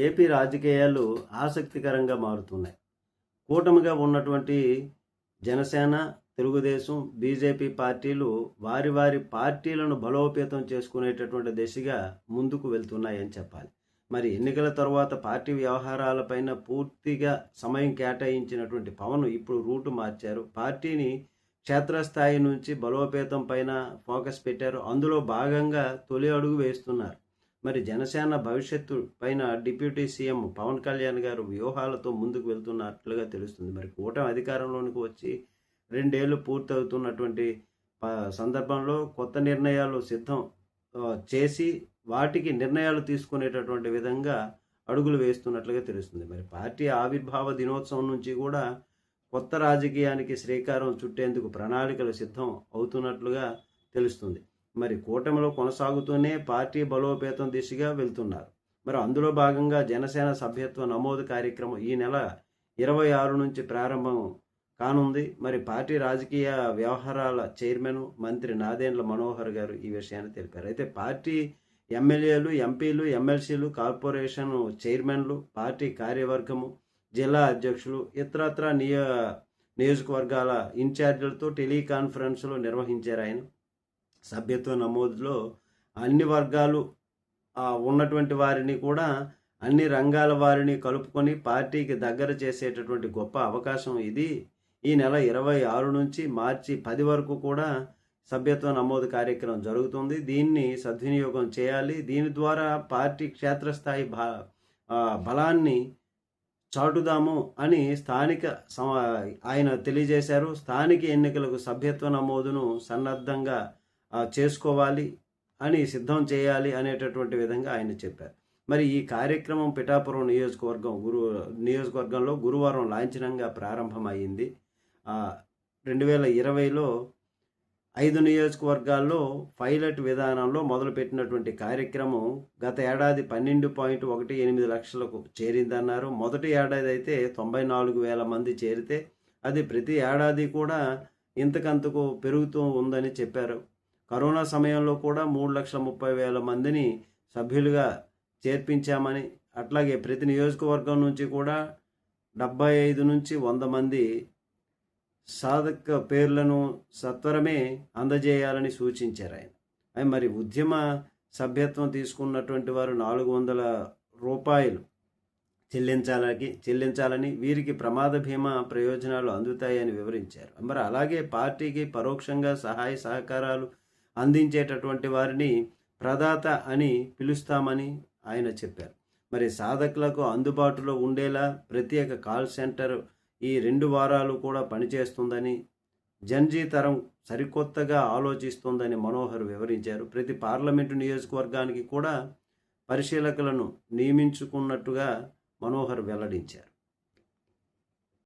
AP రాజకీయాలు ఆసక్తికరంగా మారుతున్నాయి. కూటమిగా ఉన్నటువంటి జనసేన, తెలుగుదేశం, బీజేపీ పార్టీలు వారి వారి పార్టీలను బలోపేతం చేసుకునేటటువంటి దిశగా ముందుకు వెళ్తున్నాయని చెప్పాలి. మరి ఎన్నికల తర్వాత పార్టీ వ్యవహారాలపైన పూర్తిగా సమయం కేటాయించినటువంటి పవన్ ఇప్పుడు రూటు మార్చారు. పార్టీని క్షేత్రస్థాయి నుంచి బలోపేతం పైన ఫోకస్ పెట్టారు. అందులో భాగంగా తొలి అడుగు వేస్తున్నారు. మరి జనసేన భవిష్యత్తు పైన డిప్యూటీ సీఎం పవన్ కళ్యాణ్ గారు వ్యూహాలతో ముందుకు వెళ్తున్నట్లుగా తెలుస్తుంది. మరి కూటమి అధికారంలోనికి వచ్చి 2 ఏళ్ళు పూర్తవుతున్నటువంటి సందర్భంలో కొత్త నిర్ణయాలు సిద్ధం చేసి వాటికి నిర్ణయాలు తీసుకునేటటువంటి విధంగా అడుగులు వేస్తున్నట్లుగా తెలుస్తుంది. మరి పార్టీ ఆవిర్భావ దినోత్సవం నుంచి కూడా కొత్త రాజకీయానికి శ్రీకారం చుట్టేందుకు ప్రణాళికలు సిద్ధం అవుతున్నట్లుగా తెలుస్తుంది. మరి కూటమిలో కొనసాగుతూనే పార్టీ బలోపేతం దిశగా వెళ్తున్నారు. మరి అందులో భాగంగా జనసేన సభ్యత్వ నమోదు కార్యక్రమం ఈ నెల 26 నుంచి ప్రారంభం కానుంది. మరి పార్టీ రాజకీయ వ్యవహారాల చైర్మన్ మంత్రి నాదెండ్ల మనోహర్ గారు ఈ విషయాన్ని తెలిపారు. అయితే పార్టీ ఎమ్మెల్యేలు, ఎంపీలు, ఎమ్మెల్సీలు, కార్పొరేషన్ చైర్మన్లు, పార్టీ కార్యవర్గము, జిల్లా అధ్యక్షులు, ఇతరత్ర నియోజకవర్గాల ఇన్ఛార్జీలతో టెలికాన్ఫరెన్స్లో నిర్వహించారు ఆయన. సభ్యత్వ నమోదులో అన్ని వర్గాలు ఉన్నటువంటి వారిని కూడా అన్ని రంగాల వారిని కలుపుకొని పార్టీకి దగ్గర చేసేటటువంటి గొప్ప అవకాశం ఇది. ఈ నెల 26 నుంచి మార్చి 10 వరకు కూడా సభ్యత్వ నమోదు కార్యక్రమం జరుగుతుంది. దీన్ని సద్వినియోగం చేయాలి. దీని ద్వారా పార్టీ క్షేత్రస్థాయి బలాన్ని చాటుదాము అని ఆయన తెలియజేశారు. స్థానిక ఎన్నికలకు సభ్యత్వ నమోదును సన్నద్ధంగా చేసుకోవాలి అని సిద్ధం చేయాలి అనేటటువంటి విధంగా ఆయన చెప్పారు. మరి ఈ కార్యక్రమం పిఠాపురం నియోజకవర్గంలో గురువారం లాంఛనంగా ప్రారంభమైంది. 2020లో 5 నియోజకవర్గాల్లో పైలట్ విధానంలో మొదలుపెట్టినటువంటి కార్యక్రమం గత ఏడాది 12.18 లక్షలకు చేరిందన్నారు. మొదటి ఏడాది అయితే 94,000 మంది చేరితే అది ప్రతి ఏడాది కూడా ఇంతకంతకు పెరుగుతూ ఉందని చెప్పారు. కరోనా సమయంలో కూడా 3,30,000 మందిని సభ్యులుగా చేర్పించామని, అట్లాగే ప్రతి నియోజకవర్గం నుంచి కూడా 75 నుంచి 100 మంది సాధక పేర్లను సత్వరమే అందజేయాలని సూచించారు ఆయన. మరి ఉద్యమ సభ్యత్వం తీసుకున్నటువంటి వారు ₹400 చెల్లించాలని, వీరికి ప్రమాద బీమా ప్రయోజనాలు అందుతాయని వివరించారు. మరి అలాగే పార్టీకి పరోక్షంగా సహాయ సహకారాలు అందించేటటువంటి వారిని ప్రదాత అని పిలుస్తామని ఆయన చెప్పారు. మరి సాధకులకు అందుబాటులో ఉండేలా ప్రత్యేక కాల్ సెంటర్ ఈ 2 వారాలు కూడా పనిచేస్తుందని, జన్జీ తరం సరికొత్తగా ఆలోచిస్తోందని మనోహర్ వివరించారు. ప్రతి పార్లమెంటు నియోజకవర్గానికి కూడా పరిశీలకులను నియమించుకున్నట్టుగా మనోహర్ వెల్లడించారు.